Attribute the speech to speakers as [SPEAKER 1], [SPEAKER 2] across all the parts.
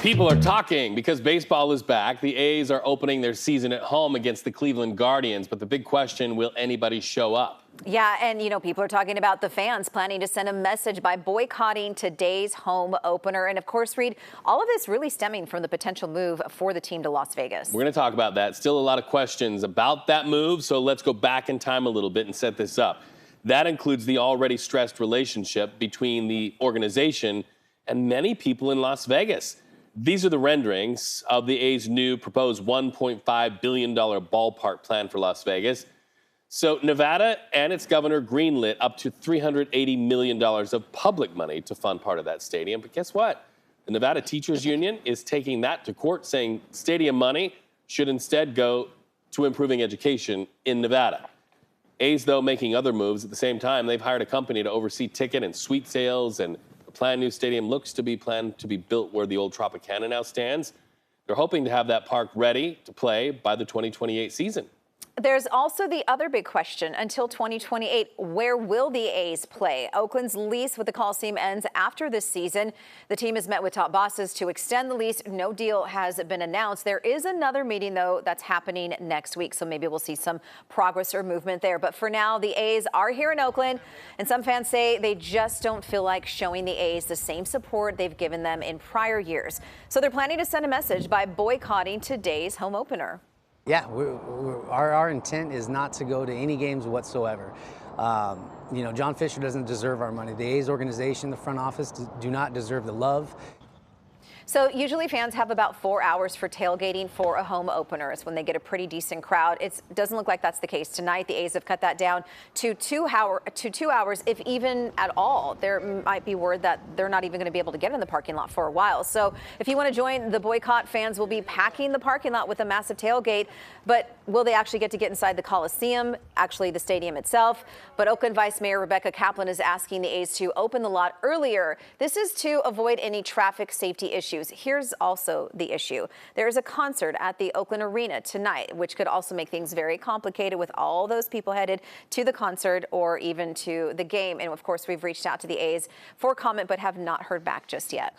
[SPEAKER 1] People are talking because baseball is back. The A's are opening their season at home against the Cleveland Guardians. But the big question, will anybody show up?
[SPEAKER 2] Yeah, and people are talking about the fans planning to send a message by boycotting today's home opener. And of course, Reed, all of this really stemming from the potential move for the team to Las Vegas.
[SPEAKER 1] We're going to talk about that. Still a lot of questions about that move. So let's go back in time a little bit and set this up. That includes the already stressed relationship between the organization and many people in Las Vegas. These are the renderings of the A's new proposed $1.5 billion ballpark plan for Las Vegas. So Nevada and its governor greenlit up to $380 million of public money to fund part of that stadium. But guess what? The Nevada Teachers Union is taking that to court, saying stadium money should instead go to improving education in Nevada. A's, though, making other moves at the same time. They've hired a company to oversee ticket and suite sales, and the planned new stadium looks to be planned to be built where the old Tropicana now stands. They're hoping to have that park ready to play by the 2028 season.
[SPEAKER 2] There's also the other big question. Until 2028, where will the A's play? Oakland's lease with the Coliseum ends after this season. The team has met with top bosses to extend the lease. No deal has been announced. There is another meeting, though, that's happening next week, so maybe we'll see some progress or movement there. But for now, the A's are here in Oakland, and some fans say they just don't feel like showing the A's the same support they've given them in prior years. So they're planning to send a message by boycotting today's home opener.
[SPEAKER 3] Yeah, our intent is not to go to any games whatsoever. John Fisher doesn't deserve our money. The A's organization, the front office, do not deserve the love.
[SPEAKER 2] So usually fans have about 4 hours for tailgating for a home opener. It's when they get a pretty decent crowd. It doesn't look like that's the case tonight. The A's have cut that down to 2 hours, if even at all. There might be word that they're not even going to be able to get in the parking lot for a while. So if you want to join the boycott, fans will be packing the parking lot with a massive tailgate. But will they actually get inside the Coliseum, actually the stadium itself? But Oakland Vice Mayor Rebecca Kaplan is asking the A's to open the lot earlier. This is to avoid any traffic safety issues. Here's also the issue. There is a concert at the Oakland Arena tonight, which could also make things very complicated with all those people headed to the concert or even to the game. And of course, we've reached out to the A's for comment, but have not heard back just yet.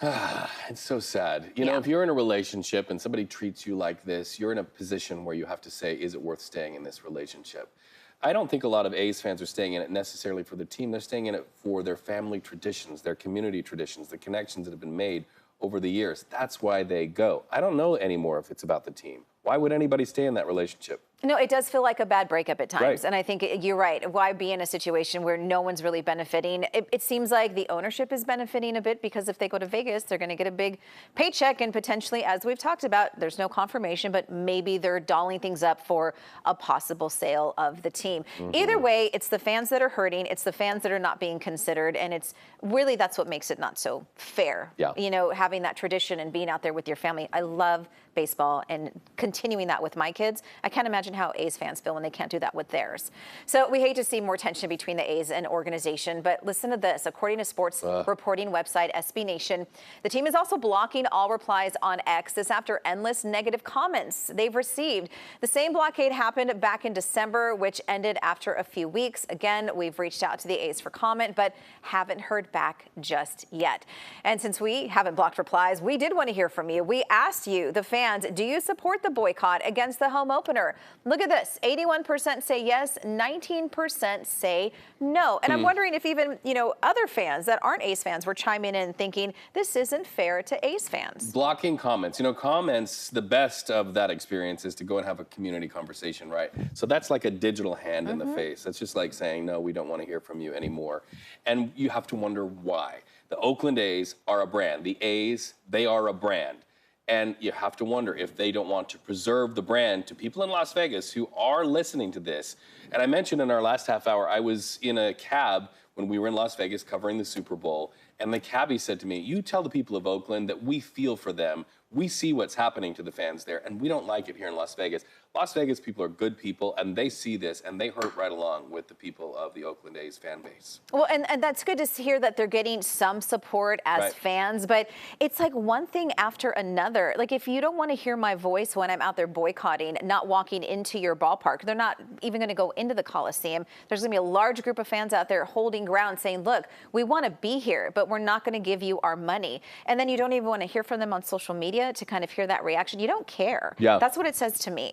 [SPEAKER 1] It's so sad. You know, if you're in a relationship and somebody treats you like this, you're in a position where you have to say, is it worth staying in this relationship? I don't think a lot of A's fans are staying in it necessarily for the team. They're staying in it for their family traditions, their community traditions, the connections that have been made over the years. That's why they go. I don't know anymore if it's about the team. Why would anybody stay in that relationship?
[SPEAKER 2] No, it does feel like a bad breakup at times.
[SPEAKER 1] Right.
[SPEAKER 2] And I think you're right. Why be in a situation where no one's really benefiting? It seems like the ownership is benefiting a bit because if they go to Vegas, they're going to get a big paycheck. And potentially, as we've talked about, there's no confirmation, but maybe they're dolling things up for a possible sale of the team. Either way, it's the fans that are hurting. It's the fans that are not being considered. And it's really, that's what makes it not so fair.
[SPEAKER 1] Yeah.
[SPEAKER 2] You know, having that tradition and being out there with your family. I love baseball and continuing that with my kids. I can't imagine how A's fans feel when they can't do that with theirs. So we hate to see more tension between the A's and organization, but listen to this. According to sports reporting website SB Nation, the team is also blocking all replies on X. This after endless negative comments they've received. The same blockade happened back in December, which ended after a few weeks. Again, we've reached out to the A's for comment, but haven't heard back just yet. And since we haven't blocked replies, we did want to hear from you. We asked you, the fans, do you support the boycott against the home opener? Look at this. 81% say yes, 19% say no. And I'm wondering if even, other fans that aren't A's fans were chiming in thinking this isn't fair to A's fans.
[SPEAKER 1] Blocking comments. Comments, the best of that experience is to go and have a community conversation, right? So that's like a digital hand in the face. That's just like saying, no, we don't want to hear from you anymore. And you have to wonder why. The Oakland A's are a brand. The A's, they are a brand. And you have to wonder if they don't want to preserve the brand to people in Las Vegas who are listening to this. And I mentioned in our last half hour, I was in a cab when we were in Las Vegas covering the Super Bowl. And the cabbie said to me, you tell the people of Oakland that we feel for them. We see what's happening to the fans there, and we don't like it here in Las Vegas. Las Vegas people are good people, and they see this, and they hurt right along with the people of the Oakland A's fan base.
[SPEAKER 2] Well, and that's good to hear that they're getting some support as fans, but it's like one thing after another. Like, if you don't want to hear my voice when I'm out there boycotting, not walking into your ballpark, they're not even going to go into the Coliseum. There's going to be a large group of fans out there holding ground saying, look, we want to be here, but we're not going to give you our money. And then you don't even want to hear from them on social media to kind of hear that reaction. You don't care.
[SPEAKER 1] Yeah.
[SPEAKER 2] That's what it says to me.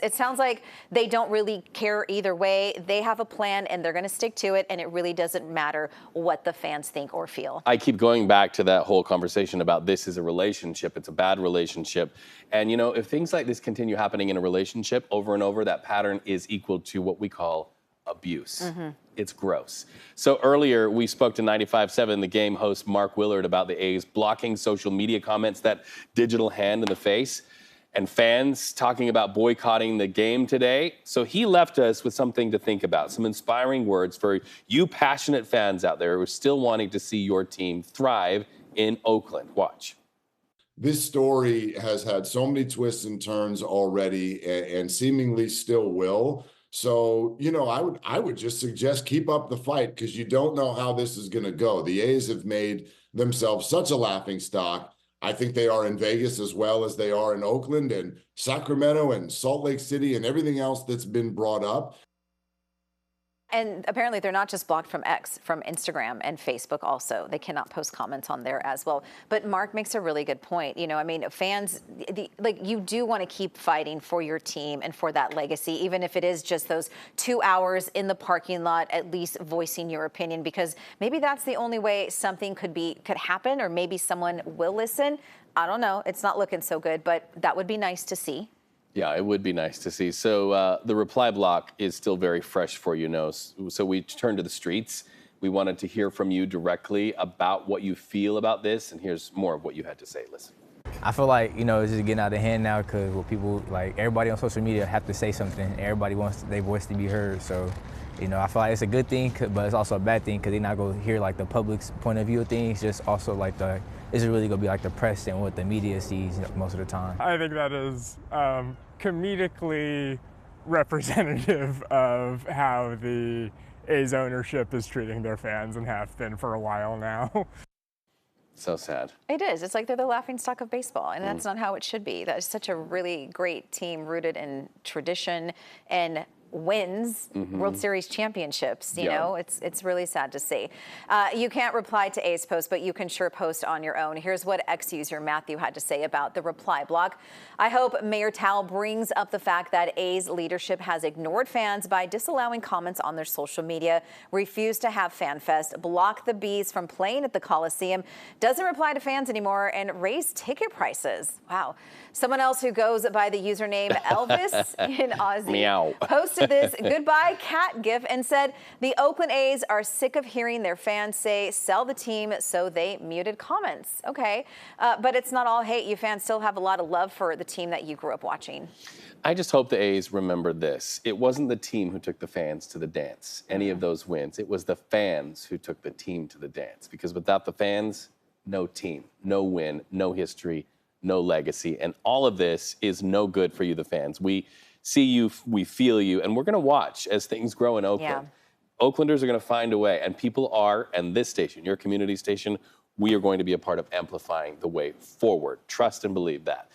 [SPEAKER 2] It sounds like they don't really care either way. They have a plan and they're going to stick to it, and it really doesn't matter what the fans think or feel.
[SPEAKER 1] I keep going back to that whole conversation about this is a relationship. It's a bad relationship. And, you know, if things like this continue happening in a relationship over and over, that pattern is equal to what we call abuse. It's gross. So earlier, we spoke to 95.7, the game host Mark Willard, about the A's blocking social media comments, that digital hand in the face, and fans talking about boycotting the game today. So he left us with something to think about, some inspiring words for you passionate fans out there who are still wanting to see your team thrive in Oakland. Watch.
[SPEAKER 4] This story has had so many twists and turns already, and seemingly still will. So, you know, I would just suggest keep up the fight, because you don't know how this is going to go. The A's have made themselves such a laughing stock. I think they are in Vegas as well as they are in Oakland and Sacramento and Salt Lake City and everything else that's been brought up.
[SPEAKER 2] And apparently they're not just blocked from X, from Instagram and Facebook also. They cannot post comments on there as well. But Mark makes a really good point. You know, I mean, fans, like, you do want to keep fighting for your team and for that legacy, even if it is just those 2 hours in the parking lot, at least voicing your opinion, because maybe that's the only way something could happen, or maybe someone will listen. I don't know. It's not looking so good, but that would be nice to see.
[SPEAKER 1] Yeah, it would be nice to see. So the reply block is still very fresh for you, know. So we turned to the streets. We wanted to hear from you directly about what you feel about this, and here's more of what you had to say. Listen.
[SPEAKER 5] I feel like, you know, it's just getting out of hand now, because people, like, everybody on social media have to say something. Everybody wants their voice to be heard. So, you know, I feel like it's a good thing, but it's also a bad thing, because they're not going to hear, like, the public's point of view of things. Just also, like, it's really going to be, like, the press and what the media sees most of the time.
[SPEAKER 6] I think that is comedically representative of how the A's ownership is treating their fans, and have been for a while now.
[SPEAKER 1] So sad.
[SPEAKER 2] It is. It's like they're the laughingstock of baseball, and that's not how it should be. That is such a really great team, rooted in tradition and wins World Series championships. You know, it's really sad to see. You can't reply to A's post, but you can sure post on your own. Here's what X user Matthew had to say about the reply block. I hope Mayor Tal brings up the fact that A's leadership has ignored fans by disallowing comments on their social media, refused to have Fan Fest, blocked the Bees from playing at the Coliseum, doesn't reply to fans anymore, and raised ticket prices. Wow. Someone else who goes by the username Elvis in Aussie posted this goodbye cat gif and said the Oakland A's are sick of hearing their fans say sell the team, so they muted comments. Okay, but it's not all hate. You fans still have a lot of love for the team that you grew up watching.
[SPEAKER 1] I just hope the A's remember this. It wasn't the team who took the fans to the dance, any of those wins. It was the fans who took the team to the dance, because without the fans, no team, no win, no history, no legacy. And all of this is no good for you, the fans. We see you, we feel you, and we're going to watch as things grow in Oakland. Yeah. Oaklanders are going to find a way, and people are, and this station, your community station, we are going to be a part of amplifying the way forward. Trust and believe that.